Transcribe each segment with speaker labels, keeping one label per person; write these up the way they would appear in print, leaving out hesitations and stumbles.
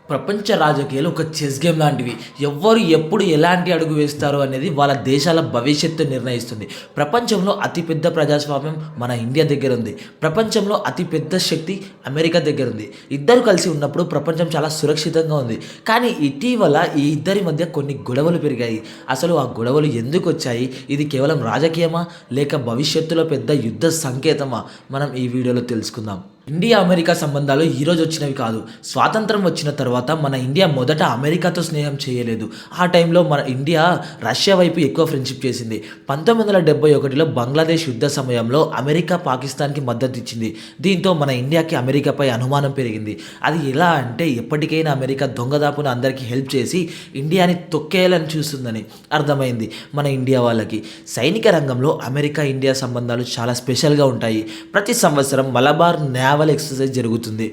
Speaker 1: ప్రపంచ రాజకీయాలు ఒక చెస్ గేమ్ లాంటివి. ఎవ్వరు ఎప్పుడు ఎలాంటి అడుగు వేస్తారు అనేది వాళ్ళ దేశాల భవిష్యత్తు నిర్ణయిస్తుంది. ప్రపంచంలో అతిపెద్ద ప్రజాస్వామ్యం మన ఇండియా దగ్గర ఉంది. ప్రపంచంలో అతిపెద్ద శక్తి అమెరికా దగ్గర ఉంది. ఇద్దరు కలిసి ఉన్నప్పుడు ప్రపంచం చాలా సురక్షితంగా ఉంది. కానీ ఇటీవల ఈ ఇద్దరి మధ్య కొన్ని గొడవలు పెరిగాయి. అసలు ఆ గొడవలు ఎందుకు వచ్చాయి? ఇది కేవలం రాజకీయమా లేక భవిష్యత్తులో పెద్ద యుద్ధ సంకేతమా? మనం ఈ వీడియోలో తెలుసుకుందాం. ఇండియా అమెరికా సంబంధాలు ఈరోజు వచ్చినవి కాదు. స్వాతంత్రం వచ్చిన తర్వాత మన ఇండియా మొదట అమెరికాతో స్నేహం చేయలేదు. ఆ టైంలో మన ఇండియా రష్యా వైపు ఎక్కువ ఫ్రెండ్షిప్ చేసింది. 1971లో బంగ్లాదేశ్ యుద్ధ సమయంలో అమెరికా పాకిస్తాన్కి మద్దతు ఇచ్చింది. దీంతో మన ఇండియాకి అమెరికాపై అనుమానం పెరిగింది. అది ఎలా అంటే ఎప్పటికైనా అమెరికా దొంగదాపున అందరికీ హెల్ప్ చేసి ఇండియాని తొక్కేయాలని చూస్తుందని అర్థమైంది మన ఇండియా వాళ్ళకి. సైనిక రంగంలో అమెరికా ఇండియా సంబంధాలు చాలా స్పెషల్గా ఉంటాయి. ప్రతి సంవత్సరం మలబార్ నేవల్ ఎక్సర్సైజ్ జరుగుతుంది.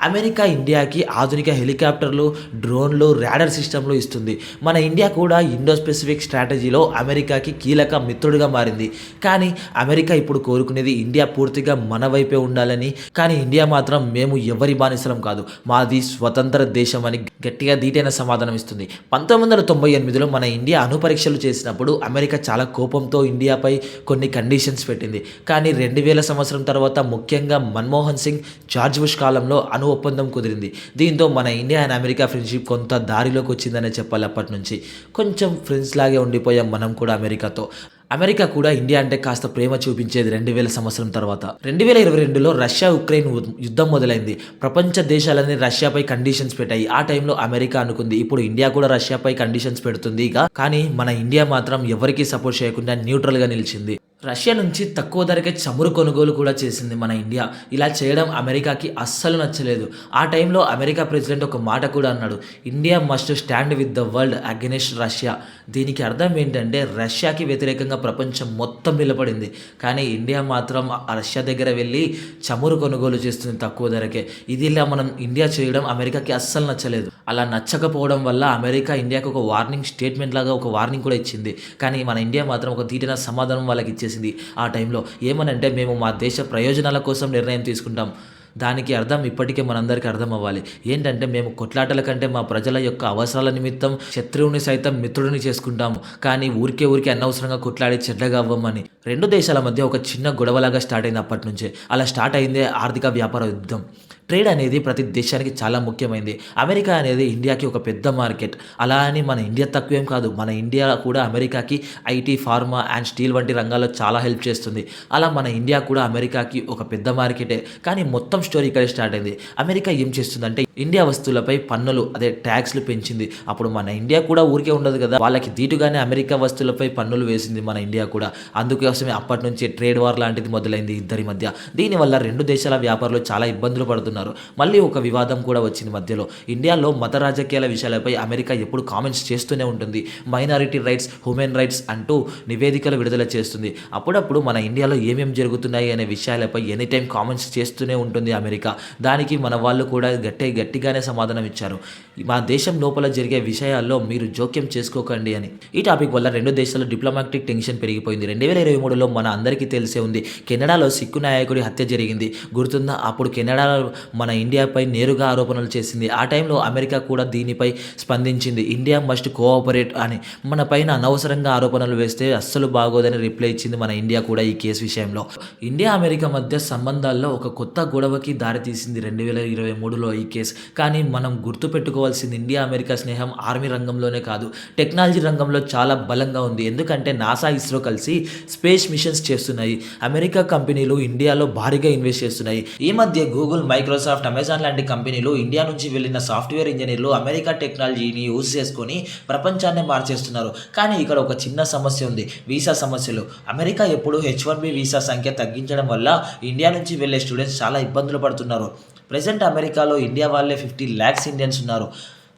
Speaker 1: అమెరికా ఇండియాకి ఆధునిక హెలికాప్టర్లు, డ్రోన్లు, రాడార్ సిస్టంలు ఇస్తుంది. మన ఇండియా కూడా ఇండో స్పెసిఫిక్ స్ట్రాటజీలో అమెరికాకి కీలక మిత్రుడిగా మారింది. కానీ అమెరికా ఇప్పుడు కోరుకునేది ఇండియా పూర్తిగా మన వైపే ఉండాలని. కానీ ఇండియా మాత్రం మేము ఎవరి బానిసలం కాదు, మాది స్వతంత్ర దేశం అని గట్టిగా ధీటైన సమాధానం ఇస్తుంది. 1998లో మన ఇండియా అణు పరీక్షలు చేసినప్పుడు అమెరికా చాలా కోపంతో ఇండియాపై కొన్ని కండిషన్స్ పెట్టింది. కానీ 2000 సంవత్సరం తర్వాత ముఖ్యంగా మన్మోహన్ సింగ్, జార్జ్ బుష్ కాలంలో అణు ఒప్పందం కుదిరింది. దీంతో మన ఇండియా అండ్ అమెరికా ఫ్రెండ్షిప్ కొంత దారిలోకి వచ్చిందనే చెప్పాలి. అప్పటి నుంచి కొంచెం ఫ్రెండ్స్ లాగే ఉండిపోయాం మనం కూడా అమెరికాతో. అమెరికా కూడా ఇండియా అంటే కాస్త ప్రేమ చూపించేది 2000 సంవత్సరం తర్వాత. 2022లో రష్యా ఉక్రెయిన్ యుద్ధం మొదలైంది. ప్రపంచ దేశాలన్నీ రష్యాపై కండిషన్స్ పెట్టాయి. ఆ టైంలో అమెరికా అనుకుంది ఇప్పుడు ఇండియా కూడా రష్యాపై కండిషన్స్ పెడుతుంది. కానీ మన ఇండియా మాత్రం ఎవరికీ సపోర్ట్ చేయకుండా న్యూట్రల్గా నిలిచింది. రష్యా నుంచి తక్కువ ధరకే చమురు కొనుగోలు కూడా చేసింది మన ఇండియా. ఇలా చేయడం అమెరికాకి అస్సలు నచ్చలేదు. ఆ టైంలో అమెరికా ప్రెసిడెంట్ ఒక మాట కూడా అన్నాడు, India must stand with the world against Russia. దీనికి అర్థం ఏంటంటే రష్యాకి వ్యతిరేకంగా ప్రపంచం మొత్తం నిలబడింది. కానీ ఇండియా మాత్రం రష్యా దగ్గర వెళ్ళి చమురు కొనుగోలు చేస్తుంది తక్కువ ధరకే. ఇది ఇలా మనం ఇండియా చేయడం అమెరికాకి అస్సలు నచ్చలేదు. అలా నచ్చకపోవడం వల్ల అమెరికా ఇండియాకి ఒక వార్నింగ్ స్టేట్మెంట్ లాగా ఒక వార్నింగ్ కూడా ఇచ్చింది. కానీ మన ఇండియా మాత్రం ఒక తీటిన సమాధానం వాళ్ళకి ఇచ్చేసింది. ఆ టైంలో ఏమనంటే మేము మా దేశ ప్రయోజనాల కోసం నిర్ణయం తీసుకుంటాం. దానికి అర్థం ఇప్పటికే మనందరికీ అర్థం అవ్వాలి. ఏంటంటే మేము కొట్లాటల కంటే మా ప్రజల యొక్క అవసరాల నిమిత్తం శత్రువుని సైతం మిత్రుడిని చేసుకుంటాము. కానీ ఊరికే అనవసరంగా కొట్లాడి చెడ్డగా అవ్వమని. రెండు దేశాల మధ్య ఒక చిన్న గొడవలాగా స్టార్ట్ అయింది. అప్పటి నుంచే అలా స్టార్ట్ అయిందే ఆర్థిక వ్యాపార యుద్ధం. ట్రేడ్ అనేది ప్రతి దేశానికి చాలా ముఖ్యమైనది. అమెరికా అనేది ఇండియాకి ఒక పెద్ద మార్కెట్. అలా అని మన ఇండియా తక్కువేం కాదు. మన ఇండియా కూడా అమెరికాకి ఐటీ, ఫార్మా అండ్ స్టీల్ వంటి రంగాల్లో చాలా హెల్ప్ చేస్తుంది. అలా మన ఇండియా కూడా అమెరికాకి ఒక పెద్ద మార్కెటే. కానీ మొత్తం స్టోరీ ఇక్కడే స్టార్ట్ అయింది. అమెరికా ఏం చేస్తుందంటే ఇండియా వస్తువులపై పన్నులు ట్యాక్స్లు పెంచింది. అప్పుడు మన ఇండియా కూడా ఊరికే ఉండదు కదా, వాళ్ళకి దీటుగానే అమెరికా వస్తువులపై పన్నులు వేసింది మన ఇండియా కూడా. అందుకోసమే అప్పటి నుంచి ట్రేడ్ వార్ లాంటిది మొదలైంది ఇద్దరి మధ్య. దీనివల్ల రెండు దేశాల వ్యాపారులు చాలా ఇబ్బందులు పడుతున్నారు. మళ్ళీ ఒక వివాదం కూడా వచ్చింది మధ్యలో. ఇండియాలో మత రాజకీయాల విషయాలపై అమెరికా ఎప్పుడు కామెంట్స్ చేస్తూనే ఉంటుంది. మైనారిటీ రైట్స్, హ్యూమన్ రైట్స్ అంటూ నివేదికలు విడుదల చేస్తుంది. అప్పుడప్పుడు మన ఇండియాలో ఏమేమి జరుగుతున్నాయి అనే విషయాలపై ఎనీ టైం కామెంట్స్ చేస్తూనే ఉంటుంది అమెరికా. దానికి మన వాళ్ళు కూడా గట్టిగానే సమాధానం ఇచ్చారు. మా దేశం లోపల జరిగే విషయాల్లో మీరు జోక్యం చేసుకోకండి అని. ఈ టాపిక్ వల్ల రెండు దేశాల డిప్లొమాటిక్ టెన్షన్ పెరిగిపోయింది. 2023లో మన అందరికీ తెలిసే ఉంది, కెనడాలో సిక్కు నాయకుడి హత్య జరిగింది. గుర్తుందా? అప్పుడు కెనడా మన ఇండియాపై నేరుగా ఆరోపణలు చేసింది. ఆ టైంలో అమెరికా కూడా దీనిపై స్పందించింది. ఇండియా మస్ట్ కోఆపరేట్ అని. మన పైన అనవసరంగా ఆరోపణలు వేస్తే అస్సలు బాగోదని రిప్లై ఇచ్చింది మన ఇండియా కూడా ఈ కేసు విషయంలో. ఇండియా అమెరికా మధ్య సంబంధాల్లో ఒక కొత్త గొడవకి దారితీసింది 2023లో ఈ కేసు. కానీ మనం గుర్తుపెట్టుకోవాల్సింది ఇండియా అమెరికా స్నేహం ఆర్మీ రంగంలోనే కాదు, టెక్నాలజీ రంగంలో చాలా బలంగా ఉంది. ఎందుకంటే నాసా, ఇస్రో కలిసి స్పేస్ మిషన్స్ చేస్తున్నాయి. అమెరికా కంపెనీలు ఇండియాలో భారీగా ఇన్వెస్ట్ చేస్తున్నాయి. ఈ మధ్య గూగుల్, మైక్రోసాఫ్ట్, అమెజాన్ లాంటి కంపెనీలు ఇండియా నుంచి వెళ్ళిన సాఫ్ట్వేర్ ఇంజనీర్లు అమెరికా టెక్నాలజీని యూజ్ చేసుకొని ప్రపంచాన్ని మార్చేస్తున్నారు. కానీ ఇక్కడ ఒక చిన్న సమస్య ఉంది, వీసా సమస్యలు. అమెరికా ఎప్పుడు H1B వీసా సంఖ్య తగ్గించడం వల్ల ఇండియా నుంచి వెళ్ళే స్టూడెంట్స్ చాలా ఇబ్బందులు పడుతున్నారు. ప్రెజెంట్ అమెరికాలో ఇండియా వాళ్ళే 50 lakhs ఇండియన్స్ ఉన్నారు.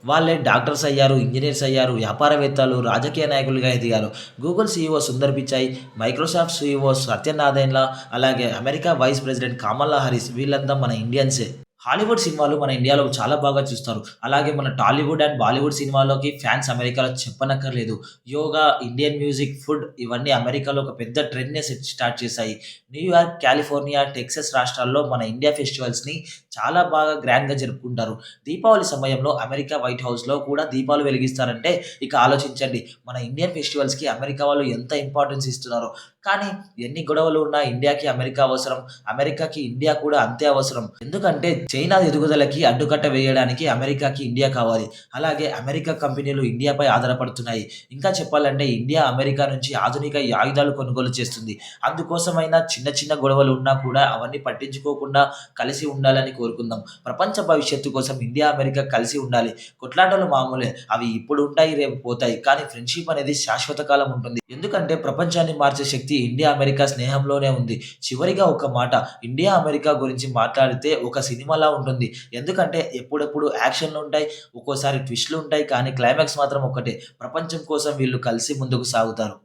Speaker 1: వాళ్ళే డాక్టర్స్ అయ్యారు, ఇంజనీర్స్ అయ్యారు, వ్యాపారవేత్తలు, రాజకీయ నాయకులుగా ఎదిగారు. Google CEO Sundar Pichai, Microsoft CEO Satya Nadella, అలాగే America vice president Kamala Harris వీళ్ళంతా మన ఇండియన్సే. హాలీవుడ్ సినిమాలు మన ఇండియాలో చాలా బాగా చూస్తారు. అలాగే మన టాలీవుడ్ అండ్ బాలీవుడ్ సినిమాలోకి ఫ్యాన్స్ అమెరికాలో చెప్పనక్కర్లేదు. యోగా, ఇండియన్ మ్యూజిక్, ఫుడ్ ఇవన్నీ అమెరికాలో ఒక పెద్ద ట్రెండ్‌ని స్టార్ట్ చేశాయి. న్యూయార్క్, కాలిఫోర్నియా, టెక్సాస్ రాష్ట్రాల్లో మన ఇండియా ఫెస్టివల్స్‌ని చాలా బాగా గ్రాండ్‌గా జరుపుకుంటారు. దీపావళి సమయంలో అమెరికా వైట్ హౌస్‌లో కూడా దీపాలు వెలిగిస్తారంటే ఇక ఆలోచించండి. మన ఇండియన్ ఫెస్టివల్స్‌కి అమెరికా వాళ్ళు ఎంత ఇంపార్టెన్స్ ఇస్తున్నారో. కానీ ఎన్ని గొడవలు ఉన్నా ఇండియాకి అమెరికా అవసరం. అమెరికాకి ఇండియా కూడా అంతే అవసరం. ఎందుకంటే చైనా ఎదుగుదలకి అడ్డుకట్ట వేయడానికి అమెరికాకి ఇండియా కావాలి. అలాగే అమెరికా కంపెనీలు ఇండియాపై ఆధారపడుతున్నాయి. ఇంకా చెప్పాలంటే ఇండియా అమెరికా నుంచి ఆధునిక ఆయుధాలు కొనుగోలు చేస్తుంది. అందుకోసమైనా చిన్న చిన్న గొడవలు ఉన్నా కూడా అవన్నీ పట్టించుకోకుండా కలిసి ఉండాలని కోరుకుందాం. ప్రపంచ భవిష్యత్తు కోసం ఇండియా, అమెరికా కలిసి ఉండాలి. కొట్లాటలు మామూలే. అవి ఇప్పుడు ఉంటాయి, రేపు పోతాయి. కానీ ఫ్రెండ్‌షిప్ అనేది శాశ్వత కాలం ఉంటుంది. ఎందుకంటే ప్రపంచాన్ని మార్చే శక్తి ఇండియా, అమెరికా స్నేహంలోనే ఉంది. చివరిగా ఒక మాట, ఇండియా, అమెరికా గురించి మాట్లాడితే ఒక సినిమాలా ఉంటుంది. ఎందుకంటే ఎప్పుడెప్పుడు యాక్షన్‌లుంటాయి, ఒక్కోసారి ట్విస్ట్‌లుంటాయి. కానీ క్లైమాక్స్ మాత్రం ఒక్కటే. ప్రపంచం కోసం వీళ్ళు కలిసి ముందుకు సాగుతారు.